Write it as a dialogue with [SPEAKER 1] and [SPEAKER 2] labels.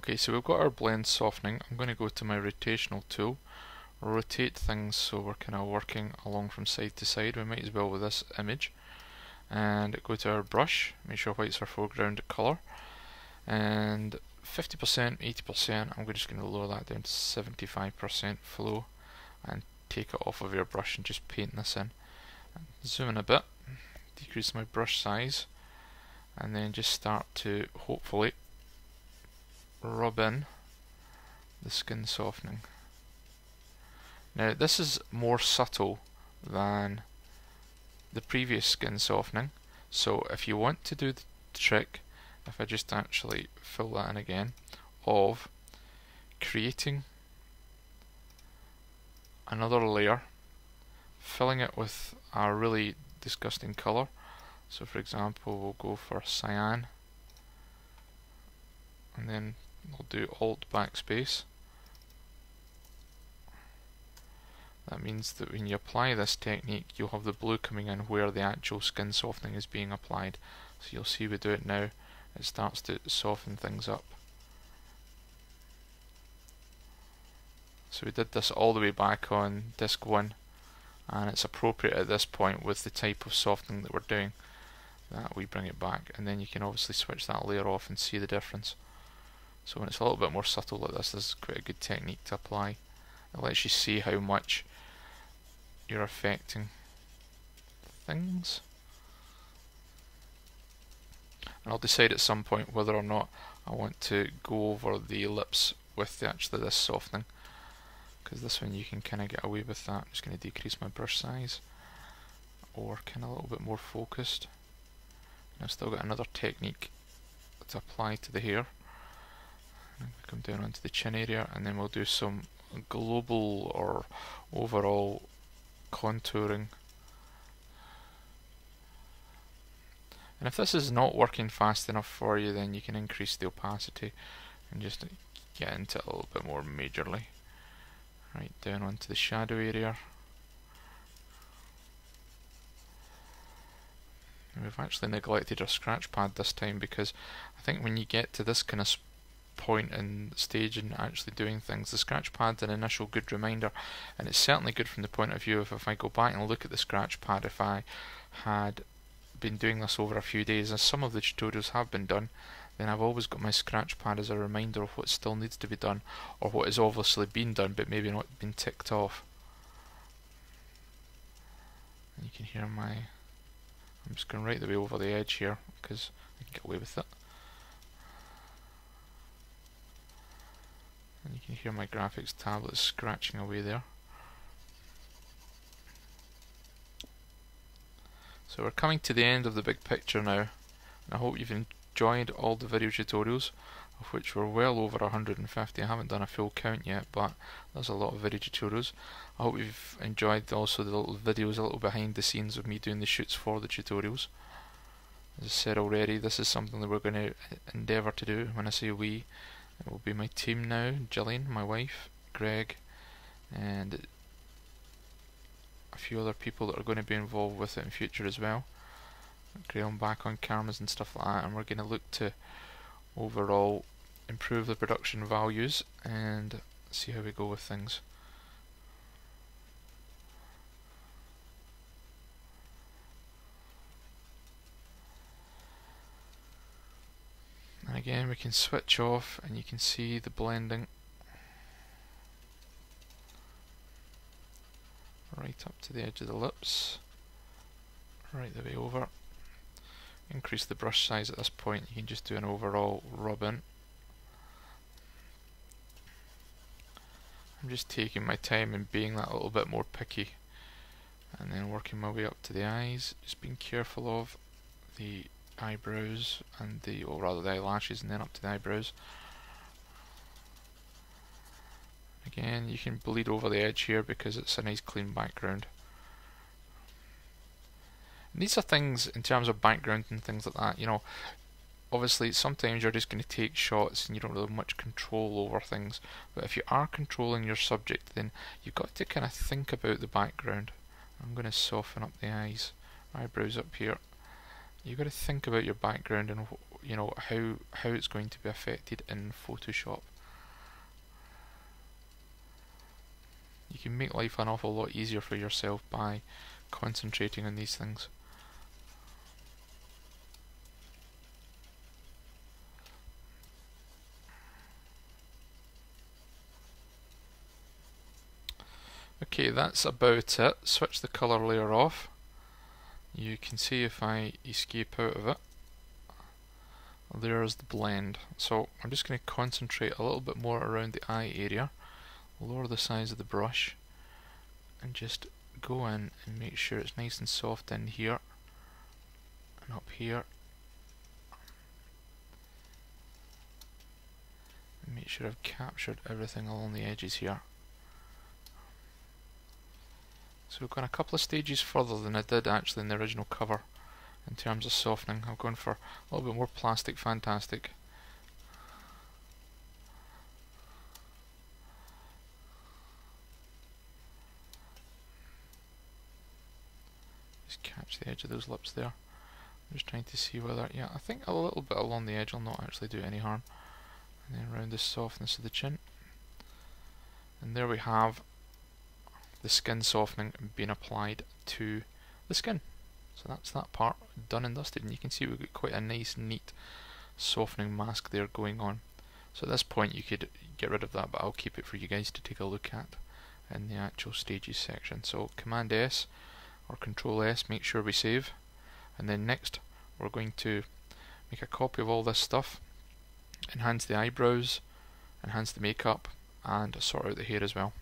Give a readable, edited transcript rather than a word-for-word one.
[SPEAKER 1] Okay, so we've got our blend softening. I'm going to go to my rotational tool, rotate things so we're kind of working along from side to side. We might as well with this image. And go to our brush, make sure white's our foreground colour, and 50%, 80%, I'm just going to lower that down to 75% flow and take it off of your brush and just paint this in. And zoom in a bit, decrease my brush size, and then just start to hopefully rub in the skin softening. Now this is more subtle than the previous skin softening, so if you want to do the trick, if I just actually fill that in again, of creating another layer, filling it with a really disgusting colour, so for example we'll go for cyan, and then we'll do Alt backspace. That means that when you apply this technique, you'll have the blue coming in where the actual skin softening is being applied. So you'll see we do it now, it starts to soften things up. So we did this all the way back on disc 1, and it's appropriate at this point with the type of softening that we're doing that we bring it back, and then you can obviously switch that layer off and see the difference. So when it's a little bit more subtle like this is quite a good technique to apply. It lets you see how much you're affecting things. And I'll decide at some point whether or not I want to go over the ellipse with this softening, because this one you can kind of get away with that. I'm just going to decrease my brush size, or kind of a little bit more focused. And I've still got another technique to apply to the hair. Come down onto the chin area, and then we'll do some global or overall contouring. And if this is not working fast enough for you, then you can increase the opacity and just get into it a little bit more majorly. Right down onto the shadow area. And we've actually neglected our scratch pad this time, because I think when you get to this kind of point in stage and actually doing things, the scratch pad's an initial good reminder, and it's certainly good from the point of view of if I go back and look at the scratch pad, if I had been doing this over a few days, as some of the tutorials have been done, then I've always got my scratch pad as a reminder of what still needs to be done, or what has obviously been done but maybe not been ticked off. And you can hear I'm just going right the way over the edge here because I can get away with it. And you can hear my graphics tablet scratching away there. So we're coming to the end of the big picture now, and I hope you've enjoyed all the video tutorials, of which we're well over 150. I haven't done a full count yet, but there's a lot of video tutorials. I hope you've enjoyed also the little videos, a little behind the scenes of me doing the shoots for the tutorials. As I said already, this is something that we're going to endeavour to do. When I say we, it will be my team now, Gillian, my wife, Greg, and a few other people that are going to be involved with it in future as well. Graham back on cameras and stuff like that, and we're going to look to overall improve the production values and see how we go with things. And again we can switch off and you can see the blending right up to the edge of the lips, right the way over. Increase the brush size at this point, you can just do an overall rub in. I'm just taking my time and being that little bit more picky, and then working my way up to the eyes, just being careful of the eyebrows and or rather the eyelashes, and then up to the eyebrows. Again, you can bleed over the edge here because it's a nice clean background. And these are things in terms of background and things like that, you know, obviously sometimes you're just going to take shots and you don't really have much control over things, but if you are controlling your subject, then you've got to kind of think about the background. I'm going to soften up the eyes, eyebrows up here. You've got to think about your background and you know, how it's going to be affected in Photoshop. You can make life an awful lot easier for yourself by concentrating on these things. Okay, that's about it. Switch the colour layer off. You can see if I escape out of it, there's the blend. So I'm just going to concentrate a little bit more around the eye area, lower the size of the brush, and just go in and make sure it's nice and soft in here and up here. And make sure I've captured everything along the edges here. So we've gone a couple of stages further than I did actually in the original cover in terms of softening. I've gone for a little bit more plastic fantastic. Just catch the edge of those lips there. I'm just trying to see whether, yeah, I think a little bit along the edge will not actually do any harm. And then around the softness of the chin. And there we have the skin softening being applied to the skin. So that's that part done and dusted, and you can see we've got quite a nice neat softening mask there going on. So at this point you could get rid of that, but I'll keep it for you guys to take a look at in the actual stages section. So Command S or Control S, make sure we save, and then next we're going to make a copy of all this stuff, enhance the eyebrows, enhance the makeup, and sort out the hair as well.